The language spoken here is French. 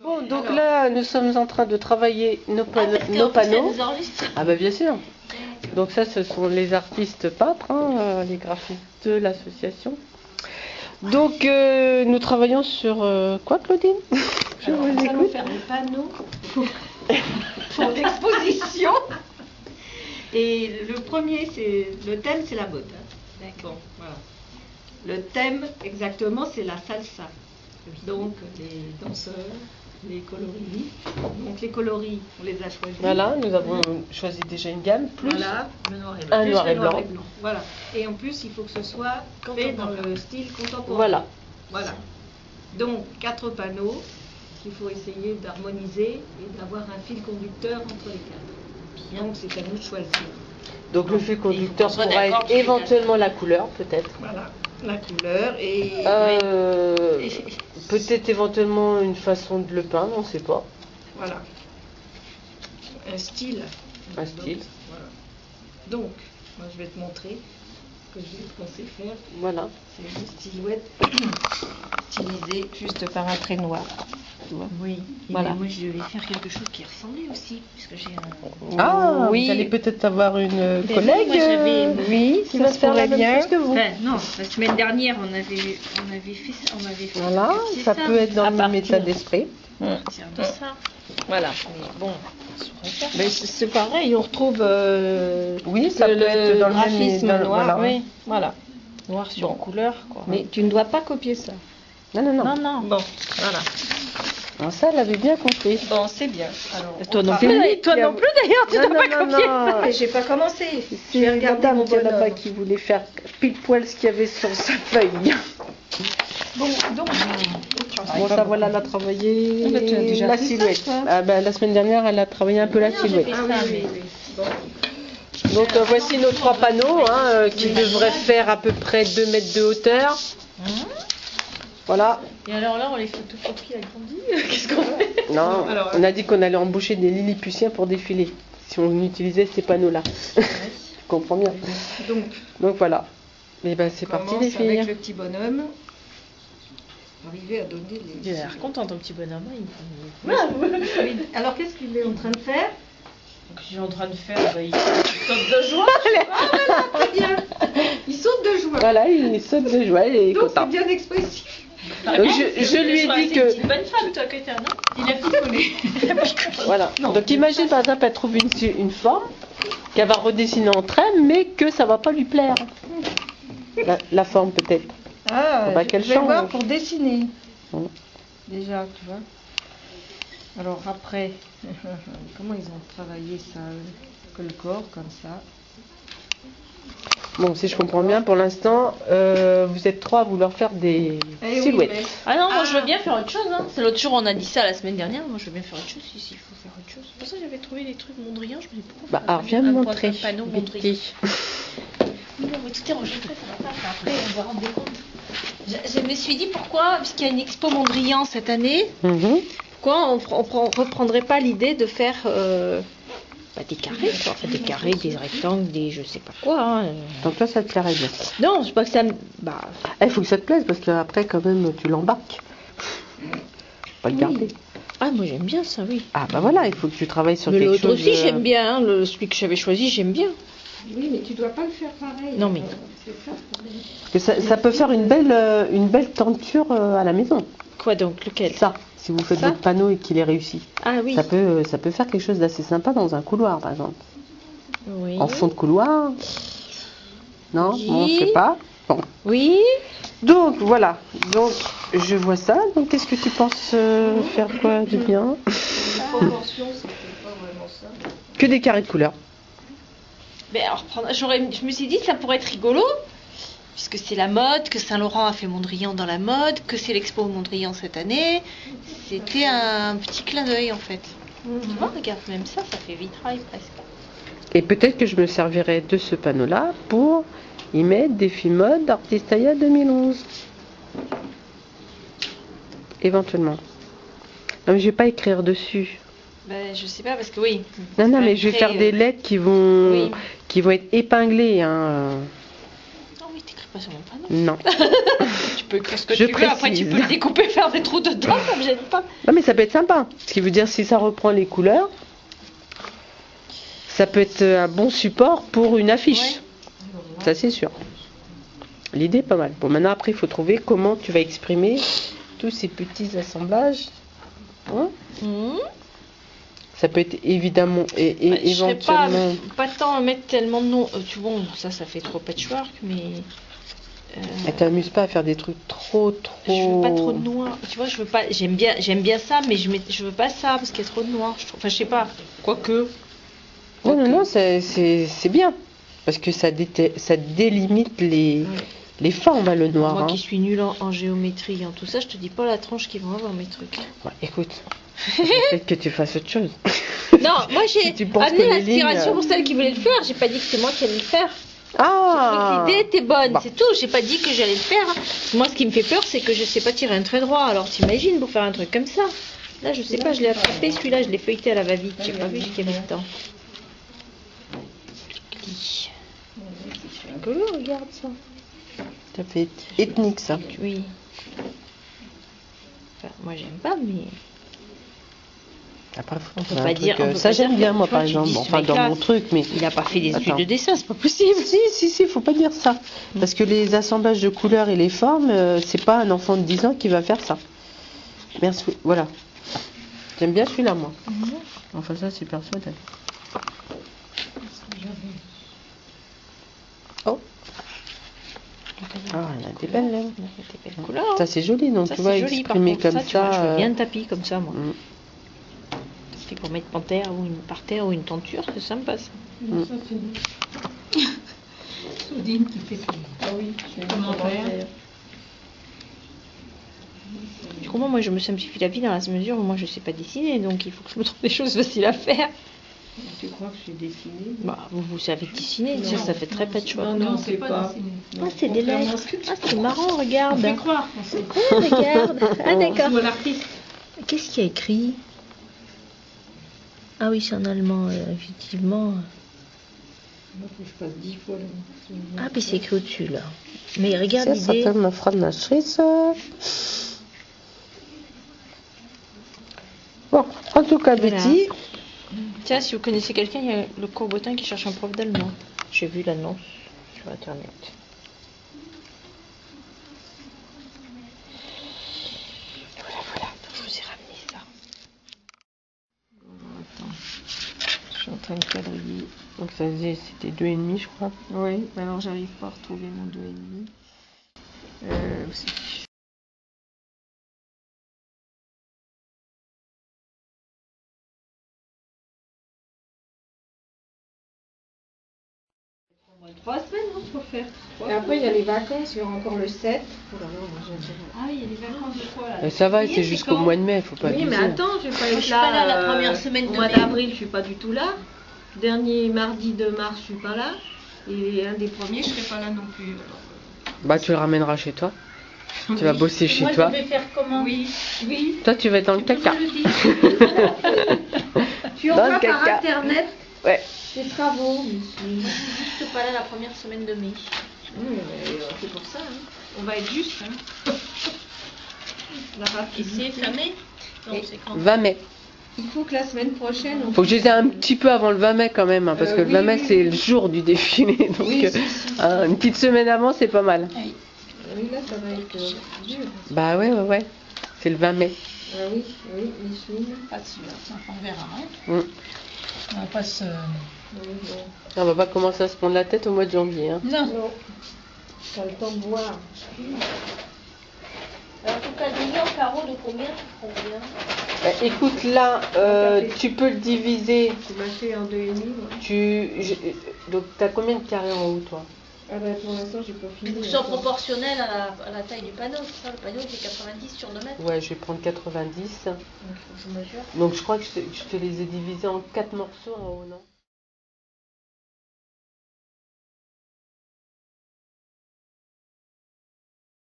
Bon, donc là, nous sommes en train de travailler nos panneaux. Ah bah bien sûr. Donc ça, ce sont les artistes peintres, hein, les graphistes de l'association. Donc nous travaillons sur quoi, Claudine? Je vous écoute. Nous allons faire des panneaux pour l'exposition. Et le premier, le thème, c'est la mode. Bon, voilà. Le thème, exactement, c'est la salsa. Donc, les danseurs, les coloris. Donc, les coloris, on les a choisis. Voilà, nous avons choisi déjà une gamme, plus voilà, un noir et blanc. Voilà. Et en plus, il faut que ce soit fait dans le style contemporain. Voilà. Voilà. Donc, 4 panneaux qu'il faut essayer d'harmoniser et d'avoir un fil conducteur entre les 4. Donc, c'est à nous de choisir. Donc, le fil conducteur pourra être éventuellement la couleur, peut-être. Voilà, la couleur et... peut-être éventuellement une façon de le peindre, on ne sait pas. Voilà. Un style. Un style. Voilà. Donc, moi je vais te montrer ce que qu'on sait faire. Voilà. C'est une silhouette stylisée juste par un trait noir. Oui, voilà. Moi je vais faire quelque chose qui ressemblait aussi, puisque j'ai un... Ah, oui. Vous allez peut-être avoir une collègue oui, qui va se faire la même chose que vous. Enfin, non, la semaine dernière on avait fait ça. Voilà, ça peut être dans le même état d'esprit. C'est de ça. Voilà, mais bon, mais c'est pareil, on retrouve oui, ça peut être dans le graphisme même noir. Voilà. Oui, voilà. Noir sur couleur, quoi. Mais tu ne dois pas copier ça. Non, non, non. Non, non. Bon, voilà. Alors ça, elle avait bien compris. Bon, c'est bien. Alors, toi non plus d'ailleurs, tu n'as pas copié. Non, mais j'ai pas commencé. Je vais regarder mon là-bas qui voulait faire pile poil ce qu'il y avait sur sa feuille. Bon, donc... Bon, ça, voilà, elle a travaillé déjà la silhouette. Ça, la semaine dernière, elle a travaillé un peu la silhouette. Oui. Bon. Donc, voici nos 3 panneaux qui devraient faire à peu près 2 mètres de hauteur. Voilà. Et alors là, on les photocopie agrandis. Qu'est-ce qu'on fait? Non, on a dit qu'on allait embaucher des lilliputiens pour défiler. Si on utilisait ces panneaux-là. Je comprends bien. Donc voilà. Et ben c'est parti les filles. Avec le petit bonhomme. Arriver à donner les... Il a l'air content ton petit bonhomme. Oui. Alors qu'est-ce qu'il est en train de faire? Il est en train de faire, il saute de joie. Très bien. Il saute de joie. Voilà, il saute de joie et est donc content. c'est bien expressif. Donc je lui ai dit que... C'est une bonne femme toi que t'es, non? Il a picolé. Voilà. Non. Donc imagine par exemple elle trouve une forme qu'elle va redessiner en trait, mais que ça va pas lui plaire. La forme peut-être. Ah, je vais voir pour dessiner. Déjà, tu vois. Alors après, comment ils ont travaillé ça, que le corps comme ça. Bon, si je comprends bien, pour l'instant, vous êtes 3 à vouloir faire des silhouettes. Oui, mais... Ah non, moi je veux bien faire autre chose. Hein. C'est l'autre jour, on a dit ça la semaine dernière. Moi je veux bien faire autre chose. Si, il faut faire autre chose. C'est pour ça que j'avais trouvé des trucs Mondrian. Je me dis pourquoi. Alors viens me montrer. Panneau Mondrian. Non, mais tout est enregistré, ça va pas. Après, on va rendre compte. Je me suis dit pourquoi, puisqu'il y a une expo Mondrian cette année, pourquoi on reprendrait pas l'idée de faire des carrés, quoi. Enfin, des carrés, des rectangles, des je sais pas quoi. Hein. Donc toi, ça te plairait bien. Non, je sais pas que ça me... Il faut que ça te plaise parce qu'après, quand même, tu l'embarques. Pas le garder. Ah, moi j'aime bien ça, oui. Ah bah voilà, il faut que tu travailles sur quelque chose. L'autre aussi, j'aime bien. Hein. Celui que j'avais choisi, j'aime bien. Oui, mais tu dois pas le faire pareil. Non, mais... Parce que ça peut faire une belle tenture à la maison. Quoi donc? Lequel? Ça, si vous faites votre panneau et qu'il est réussi. Ah oui. Ça peut faire quelque chose d'assez sympa dans un couloir, par exemple. Oui. En fond de couloir. Non, oui. Bon, je sais pas. Bon. Oui. Donc, voilà. Donc, je vois ça. Donc, qu'est-ce que tu penses faire quoi de bien? La proportion, c'était pas vraiment ça. Que des carrés de couleur. Mais alors, je me suis dit, ça pourrait être rigolo, puisque c'est la mode, que Saint-Laurent a fait Mondrian dans la mode, que c'est l'expo Mondrian cette année. C'était un petit clin d'œil, en fait. Tu vois, regarde, même ça fait vitrail presque. Et peut-être que je me servirai de ce panneau-là pour y mettre des films mode d'Artistaia 2011. Éventuellement. Non, mais je vais pas écrire dessus. Ben, je sais pas, parce que oui. Non, mais je vais faire des lettres qui vont être épinglées. Hein. Oh oui, t'écris pas sur mon panneau. Non. Tu peux écrire ce que tu veux, après tu peux le découper, faire des trous dedans, ça me gêne pas. Non, mais ça peut être sympa. Ce qui veut dire, si ça reprend les couleurs, ça peut être un bon support pour une affiche. Ouais. Ça, c'est sûr. L'idée est pas mal. Bon, maintenant, après, il faut trouver comment tu vas exprimer tous ces petits assemblages. Hein Ça peut être évidemment et éventuellement. Je pas tant mettre tellement de noms. Bon, ça fait trop patchwork, mais. Elle t'amuse pas à faire des trucs trop. Je veux pas trop de noir. Tu vois, je veux pas. J'aime bien ça, mais je veux pas ça parce qu'il y a trop de noir. Enfin, je sais pas. Quoique. Non, c'est bien parce que ça délimite les formes, le noir. Moi qui suis nulle en géométrie, en tout ça, je te dis pas la tranche qu'ils vont avoir mes trucs. Ouais, écoute. Peut-être que tu fasses autre chose. Non, moi j'ai amené l'inspiration pour celle qui voulait le faire. J'ai pas dit que c'était moi qui allais le faire. Ah. L'idée était bonne, c'est tout. J'ai pas dit que j'allais le faire. Moi, ce qui me fait peur, c'est que je sais pas tirer un trait droit. Alors t'imagines pour faire un truc comme ça. Là, je sais pas. Je l'ai attrapé celui-là. Je l'ai feuilleté à la va-vite. J'ai pas vu jusqu'à mi-temps. C'est rigolo, regarde ça. Ça fait ethnique ça. Oui. Enfin, moi, j'aime pas, mais. Après, on peut pas dire. Ça, j'aime bien, moi, par exemple. Enfin, dans mon truc, mais. Il a pas fait des études de dessin, c'est pas possible. Si, faut pas dire ça. Parce que les assemblages de couleurs et les formes, c'est pas un enfant de 10 ans qui va faire ça. Merci. Voilà. J'aime bien celui-là, moi. Enfin, ça, c'est personnel. Oh. Ah, il a des belles lèvres. Ça, c'est joli, donc tu vois, exprimer comme ça. Je veux bien un tapis comme ça, moi. Pour mettre par terre ou une tenture, c'est sympa ça. Soudine qui fait plaisir. Ah oui, comment faire. Du coup, moi je me simplifie la vie dans la mesure où moi je sais pas dessiner, donc il faut que je me trouve des choses faciles à faire. Tu crois que je sais dessiner? Bah, vous savez dessiner, ça fait très patchwork. Non, c'est pas. Ah, c'est des lettres. Ah, c'est marrant, regarde. On fait croire qu'on sait. Ah, regarde. Ah, d'accord. On l'artiste. Qu'est-ce qu'il y a écrit? Ah oui, c'est en allemand, effectivement. Il faut que je passe 10 fois là. Ah, puis c'est écrit au-dessus, là. Mais regarde l'idée. C'est certainement Frauenachriss. Bon, en tout cas, voilà. Betty. Tiens, si vous connaissez quelqu'un, il y a le Courbotin qui cherche un prof d'allemand. J'ai vu l'annonce sur Internet. Voilà. Je vous ai ramené ça. Attends. Je suis en train de quadriller. Donc ça faisait, c'était 2,5 je crois. Oui, alors j'arrive pas à retrouver mon 2,5. Moins 3 semaines, non, pour faire. Et après, il y a les vacances, il y aura encore le 7. Ah oui, il y a les vacances de quoi là? Et ça va, c'est jusqu'au mois de mai, faut pas abuser. Oui, mais attends, je vais pas être là. Je suis pas là la première semaine de mai. Au mois d'avril, je suis pas du tout là. Dernier mardi de mars, je suis pas là. Et un des premiers, je serai pas là non plus. Bah, tu le ramèneras chez toi. Tu vas bosser chez toi. Moi, je vais faire comment? Oui. Toi, tu vas être dans le caca. Tu envoies par internet. Ouais. Des travaux. Je suis juste pas là la première semaine de mai. C'est pour ça. On va être juste. Et c'est fin mai? Non, c'est quand? 20 mai. Il faut que la semaine prochaine. Faut que je les ai un petit peu avant le 20 mai quand même, hein, parce que le 20 mai c'est le jour du défilé. Donc une petite semaine avant, c'est pas mal. Oui, là, ça va être dur. Bah ouais. C'est le 20 mai. Ah oui, les chemins. Pas sûr, on verra. On va pas se. On va pas commencer à se prendre la tête au mois de janvier. Hein. Non. T'as le temps de voir. Alors, ton quadrillé en carreau de combien tu prends bien? Bah, écoute, là, tu peux le diviser. Tu m'as fait en 2,5. Donc, t'as combien de carrés en haut, toi? Ah bah, pour l'instant, j'ai pas fini. Ils sont proportionnels à la taille du panneau, c'est ça? Le panneau, il fait 90 sur 2 mètres. Ouais, je vais prendre 90. Donc, je mesure. Donc, je crois que je te les ai divisés en 4 morceaux en haut, non?